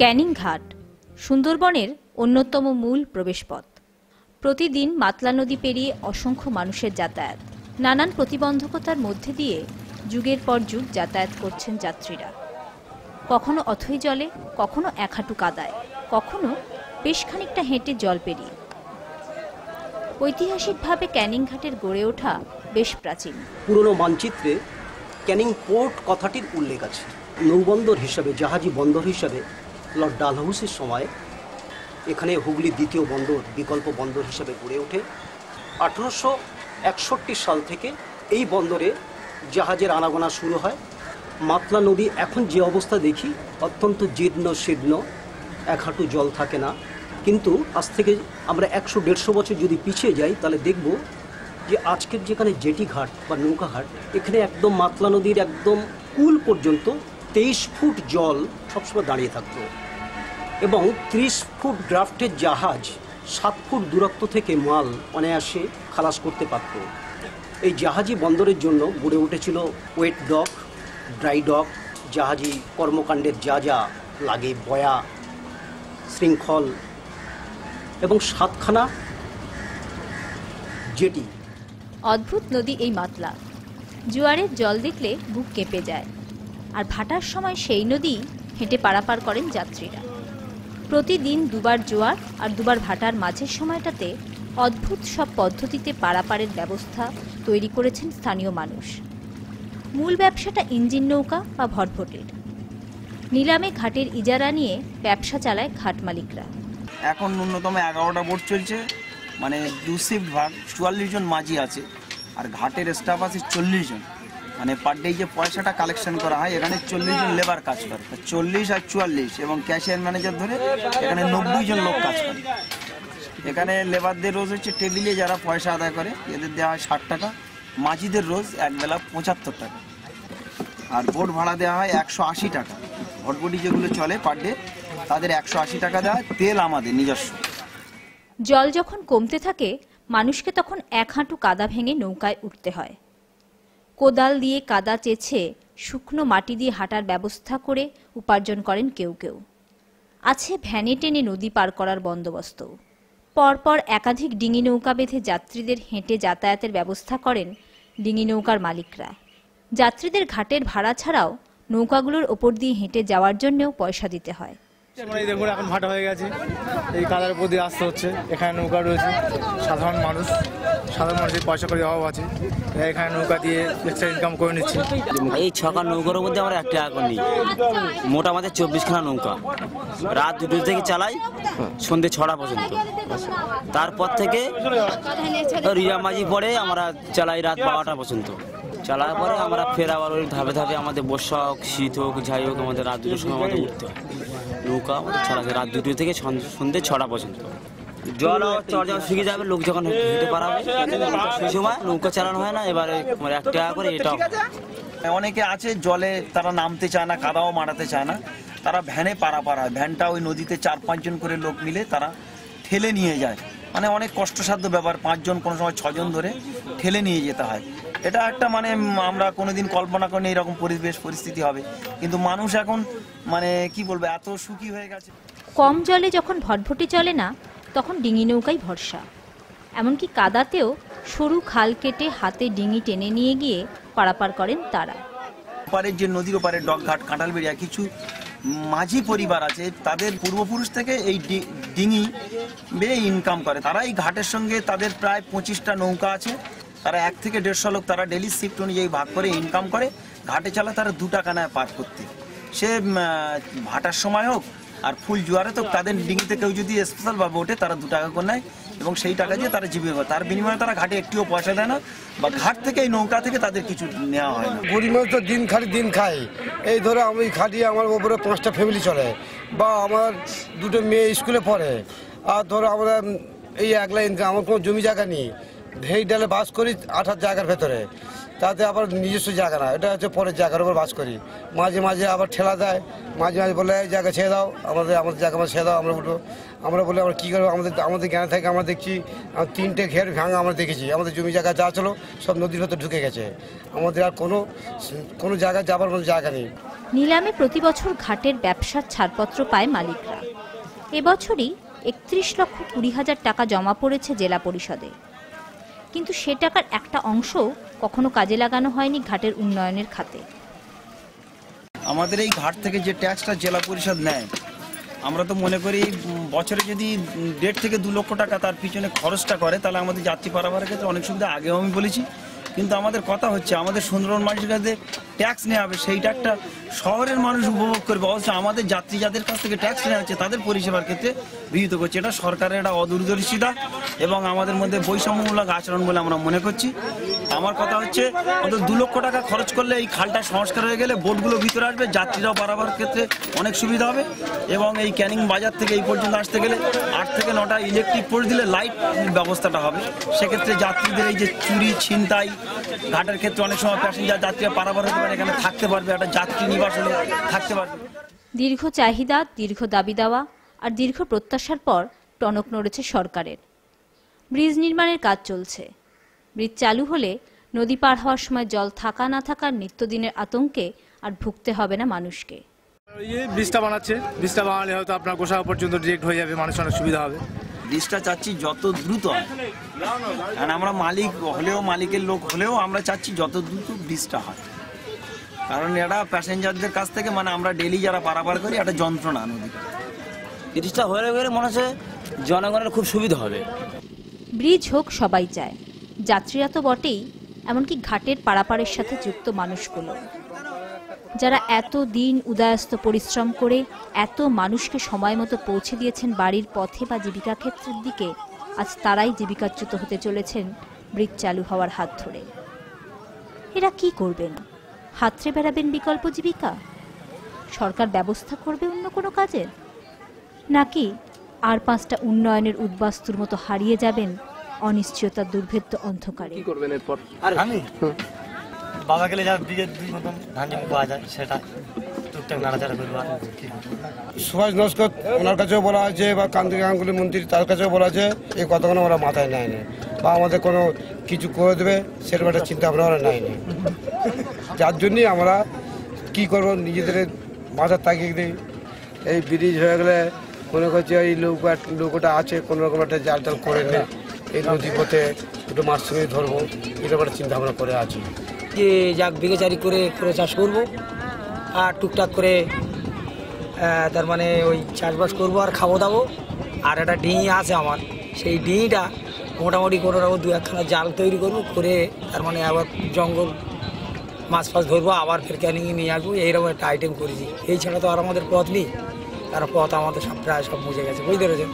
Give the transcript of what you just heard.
ক্যানিং ঘাট সুন্দরবনের অন্যতম মূল প্রবেশপথ। প্রতিদিন মাতলা নদী পেরিয়ে অসংখ্য মানুষের যাতায়াত। নানান প্রতিবন্ধকতার মধ্যে দিয়ে যুগের পর যুগ যাতায়াত করছেন যাত্রীরা। কখনো অথই জলে, কখনো এক হাঁটু কাদায়, কখনো বেশ খানিকটা হেঁটে জল পেরিয়ে। ঐতিহাসিকভাবে ক্যানিং ঘাটের গড়ে ওঠা বেশ প্রাচীন। পুরনো মানচিত্রে ক্যানিং পোর্ট কথাটির উল্লেখ আছে। নৌবন্দর হিসাবে, জাহাজি বন্দর হিসাবে লর্ড ডালহাউসের সময় এখানে হুগলি দ্বিতীয় বন্দর, বিকল্প বন্দর হিসাবে গড়ে ওঠে। 1861 সাল থেকে এই বন্দরে জাহাজের আনাগোনা শুরু হয়। মাতলা নদী এখন যে অবস্থা দেখি অত্যন্ত জীর্ণ শীর্ণ, এক হাঁটু জল থাকে না। কিন্তু আজ থেকে আমরা 100-150 বছর যদি পিছিয়ে যাই তাহলে দেখব যে আজকের যেখানে জেটি ঘাট বা নৌকা ঘাট, এখানে একদম মাতলা নদীর একদম কুল পর্যন্ত 23 ফুট জল সবসময় দাঁড়িয়ে থাকতো এবং 30 ফুট ড্রাফটের জাহাজ 7 ফুট দূরত্ব থেকে মাল অনায়াসে খালাস করতে পারত। এই জাহাজি বন্দরের জন্য গড়ে উঠেছিল ওয়েট ডক, ড্রাই ডক, জাহাজি কর্মকাণ্ডের যা যা লাগে, বয়া, শৃঙ্খল এবং 7খানা জেটি। অদ্ভুত নদী এই মাতলা। জোয়ারের জল দেখলে বুক কেঁপে যায়, আর ভাটার সময় সেই নদী হেঁটে পারাপার করেন যাত্রীরা। প্রতিদিন দুবার জোয়ার আর দুবার ভাটার মাঝের সময়টাতে অদ্ভুত সব পদ্ধতিতে পারাপারের ব্যবস্থা তৈরি করেছেন স্থানীয় মানুষ। মূল ব্যবসাটা ইঞ্জিন নৌকা বা ভটভটির। নিলামে ঘাটের ইজারা নিয়ে ব্যবসা চালায় ঘাট মালিকরা। এখন ন্যূনতম 11টা বোট চলছে, মানে 2 শিফট ভাগ, 44 জন মাঝি আছে আর ঘাটের স্টাফ আছে 40 জন। মানে পার ডে যে পয়সাটা কালেকশন করা হয়, এখানে 40 জন লেবার কাজ করে, 40 আর 44 এবং ক্যাশিয়ার ম্যানেজার ধরে এখানে 90 জন লোক কাজ করে। এখানে লেবারদের রোজ হচ্ছে টেবিলে যারা পয়সা আদায় করে এদের দেওয়া হয় 60 টাকা, মাঝিদের রোজ একবেলা 75 টাকা, আর বোট ভাড়া দেওয়া হয় 180 টাকা। ভটভটি যেগুলো চলে পার ডে তাদের 180 টাকা দেওয়া হয়, তেল আমাদের নিজস্ব। জল যখন কমতে থাকে মানুষকে তখন এক হাঁটু কাদা ভেঙে নৌকায় উঠতে হয়। কোদাল দিয়ে কাদা চেঁচে শুকনো মাটি দিয়ে হাঁটার ব্যবস্থা করে উপার্জন করেন কেউ কেউ। আছে ভ্যানে টেনে নদী পার করার বন্দোবস্ত। পরপর একাধিক ডিঙি নৌকা বেঁধে যাত্রীদের হেঁটে যাতায়াতের ব্যবস্থা করেন ডিঙি নৌকার মালিকরা। যাত্রীদের ঘাটের ভাড়া ছাড়াও নৌকাগুলোর ওপর দিয়ে হেঁটে যাওয়ার জন্যও পয়সা দিতে হয়। এই দেখুন এখন ভাটা হয়ে গেছে, এই কাদার উপর দিয়ে আসতে হচ্ছে। এখানে নৌকা রয়েছে, সাধারণ মানুষের পয়সা করে অভাব আছে, এখানে নৌকা দিয়ে এক্সট্রা ইনকাম করে নিচ্ছি। এই 6খানা নৌকার মধ্যে আমরা 1 টাকা করে নিই। মোট আমাদের 24খানা নৌকা, রাত 2টো থেকে চালাই সন্ধ্যে 6টা পর্যন্ত। তারপর থেকে রিয়া মাঝি পরে আমরা চালাই রাত 12টা পর্যন্ত। চালার পরে আমরা ফের আবার ওই ধাপে ধাপে আমাদের বর্ষা হোক, শীত হোক, যাই হোক, আমাদের রাত 2টোর সময় আমাদের উঠতে হয়। নৌকা আমাদের চালাতে রাত 2টো থেকে সন্ধ্যে 6টা পর্যন্ত। জল চর যখন শুকিয়ে যাবে, লোক যখন হেঁটে পারাবে সেই সময় নৌকা চালানো হয় না। এবারে 1 টাকা করে এটাও। অনেকে আছে জলে তারা নামতে চায় না, কাদাও মারাতে চায় না, তারা ভ্যানে পারাপার হয়। ভ্যানটা ওই নদীতে 4-5 জন করে লোক মিলে তারা ঠেলে নিয়ে যায়। মানে অনেক কষ্টসাধ্য ব্যাপার, 5 জন কোনো সময় 6 জন ধরে ঠেলে নিয়ে যেতে হয়। এটা একটা মানে আমরা কোনোদিন কল্পনা করিনি এরকম পরিস্থিতি হবে, কিন্তু মানুষ এখন মানে কি বলবো এত সুখী হয়ে গেছে। কম জলে যখন ভটভটি চলে না তখন ডিঙি নৌকাই ভরসা। এমনকি কাদাতেও সরু খাল কেটে হাতে ডিঙি টেনে নিয়ে গিয়ে পারাপার করেন তারা। ওপারের যে নদীর ওপারে ডকঘাট, কাঁঠালবেড়িয়া কিছু মাঝি পরিবার আছে, তাদের পূর্বপুরুষ থেকে এই ডিঙি বেয়ে ইনকাম করে। তারা এই ঘাটের সঙ্গে তাদের প্রায় 25টা নৌকা আছে। তারা 1 থেকে 150 লোক তারা ডেলি শিফট অনুযায়ী ভাগ করে ইনকাম করে। ঘাটে চালা তারা 2 টাকা নেয় পার করতে। সে ভাটার সময় হোক আর ফুল জোয়ারে তো তাদের ডিঙিতে কেউ যদি স্পেশাল ভাবে ওঠে তারা 2 টাকা করে নেয় এবং সেই টাকা দিয়ে তারা জীবিকা করে। তার বিনিময়ে তারা ঘাটে একটিও পয়সা দেয় না বা ঘাট থেকে এই নৌকা থেকে তাদের কিছু নেওয়া হয় না। গরিব মানুষ তো দিন খাই। এই ধরো আমি খাটিয়ে আমার উপরে 5টা ফ্যামিলি চলে, বা আমার 2টো মেয়ে স্কুলে পড়ে, আর ধরো আমরা এই একলা ইনকাম, আমার কোনো জমি জায়গা নেই, ধেই ডালে বাস করি 8 জায়গার ভেতরে, তাতে আবার নিজস্ব জায়গা না, এটা হচ্ছে পরের জায়গার উপর বাস করি। মাঝে মাঝে আবার ঠেলা দেয়, মাঝে মাঝে বলে এই জায়গা ছেড়ে দাও, আমাদের জায়গা ছেড়ে দাও, আমরা উঠবো। আমরা বলি আমরা কী করবো, আমাদের জ্ঞান থেকে আমরা দেখছি 3টে ঘের ভাঙা আমরা দেখেছি, আমাদের জমি জায়গা যা ছিল সব নদীর ভেতর ঢুকে গেছে, আমাদের আর কোনো জায়গায় যাবার কোনো জায়গা নেই। নিলামে প্রতি বছর ঘাটের ব্যবসার ছাড়পত্র পায় মালিকরা। এবছরই 31,20,000 টাকা জমা পড়েছে জেলা পরিষদে, কিন্তু সে টাকার একটা অংশ কখনো কাজে লাগানো হয়নি ঘাটের উন্নয়নের খাতে। আমাদের এই ঘাট থেকে যে ট্যাক্সটা জেলা পরিষদ নেয়, আমরা তো মনে করি বছরে যদি 1.5 থেকে 2 লক্ষ টাকা তার পিছনে খরচটা করে, তাহলে আমাদের যাত্রী পারাবারের ক্ষেত্রে অনেক সুবিধা। আগেও আমি বলেছি, কিন্তু আমাদের কথা হচ্ছে আমাদের সুন্দরবন মানুষের কাছে ট্যাক্স নেওয়া হবে, সেই ট্যাক্সটা শহরের মানুষ উপভোগ করবে, অবশ্য আমাদের যাত্রী যাদের কাছ থেকে ট্যাক্স নেওয়া হচ্ছে তাদের পরিষেবার ক্ষেত্রে বিহিত করছে। এটা সরকারের একটা অদূরদর্শিতা এবং আমাদের মধ্যে বৈষম্যমূলক আচরণ বলে আমরা মনে করছি। আমার কথা হচ্ছে অন্তত 2 লক্ষ টাকা খরচ করলে এই খালটা সংস্কার হয়ে গেলে বোটগুলো ভিতরে আসবে, যাত্রীরাও পারাবার ক্ষেত্রে অনেক সুবিধা হবে। এবং এই ক্যানিং বাজার থেকে এই পর্যন্ত আসতে গেলে 8 থেকে 9টা ইলেকট্রিক পোস্ট দিলে লাইট ব্যবস্থাটা হবে, সেক্ষেত্রে যাত্রীদের এই যে চুরি ছিনতাই ঘাটের ক্ষেত্রে অনেক সময় প্যাসেঞ্জার যাত্রীরা পারাবার হতে পারে, এখানে থাকতে পারবে, একটা যাত্রী নিবাস হলে থাকতে পারবে। দীর্ঘ চাহিদা, দীর্ঘ দাবি দেওয়া আর দীর্ঘ প্রত্যাশার পর টনক নড়েছে সরকারের। ব্রিজ নির্মাণের কাজ চলছে। ব্রিজ চালু হলে নদী পার হওয়ার সময় জল থাকা না থাকার নিত্যদিনের আতঙ্কে আর ভুগতে হবে না মানুষকে। ব্রিজটা বানাচ্ছে, ব্রিজটা বানালে হয়তো আপনার গোসাবা পর্যন্ত ডিরেক্ট হয়ে যাবে, মানুষের অনেক সুবিধা হবে। ব্রিজটা চাচ্ছি যত দ্রুত হয়, কারণ আমরা মালিক হলেও, মালিকের লোক হলেও আমরা চাচ্ছি যত দ্রুত ব্রিজটা হয়, কারণ এটা প্যাসেঞ্জারদের কাছ থেকে মানে আমরা ডেলি যারা পারাপার করি একটা যন্ত্রণা নদী। ব্রিজটা হয়ে গেলে মনে হচ্ছে জনগণের খুব সুবিধা হবে। ব্রিজ হোক সবাই চায়, যাত্রীরা তো বটেই, এমনকি ঘাটের পারাপারের সাথে যুক্ত মানুষগুলো, যারা এত দিন উদয়াস্ত পরিশ্রম করে এত মানুষকে সময় মতো পৌঁছে দিয়েছেন বাড়ির পথে বা জীবিকা ক্ষেত্রের দিকে, আজ তারাই জীবিকাচ্যুত হতে চলেছেন ব্রিজ চালু হওয়ার হাত ধরে। এরা কি করবেন? হাতড়ে বেড়াবেন বিকল্প জীবিকা? সরকার ব্যবস্থা করবে অন্য কোনো কাজের? নাকি আর 5টা উন্নয়নের উদ্বাস্তুর মতো হারিয়ে যাবেন অনিশ্চয়তার দুর্ভেদ্য অন্ধকারে? কি করবেন এরপর? আমি বাবা গেলে যা বিঘে 2 মতন ধান জমি পাওয়া যায় সেটা টুকটাক নাড়াচাড়া করবো। আর কি সুভাষ নস্কর ওনার কাছেও বলা হয়েছে, বা কান্তি গাঙ্গুলি মন্ত্রী তার কাছেও বলা হয়েছে, এই কথাগুলো ওরা মাথায় নেয়নি, বা আমাদের কোনো কিছু করে দেবে সেরকম একটা চিন্তা ভাবনা ওরা নেয়নি। যার জন্যই আমরা কি করবো নিজেদের মাথার তাকিয়ে দিই। এই ব্রিজ হয়ে গেলে মনে করছে এই নৌকাটা আছে, কোনো রকম একটা জাল টাল করে নেই, এই নদী পথে একটু মাছ সঙ্গে ধরবো, এরকম একটা চিন্তা ভাবনা করে আছি। যে যাক বিঘেচারি করে চাষ করবো আর টুকটাক করে তার মানে ওই চাষবাস করবো আর খাবো দাবো। আর একটা ডিঙি আছে আমার, সেই ডিঙিটা মোটামুটি কোনো রকম 2-1খানা জাল তৈরি করবো, করে তার মানে আবার জঙ্গল মাছ ফাছ ধরবো, আবার ফের ক্যানিংয়ে নিয়ে আসবো, এইরকম একটা আইটেম করেছি। এই ছাড়া তো আর আমাদের পথ নেই, তার পথ আমাদের সব প্রায় সব মুছে গেছে, বুঝতে পেরেছেন।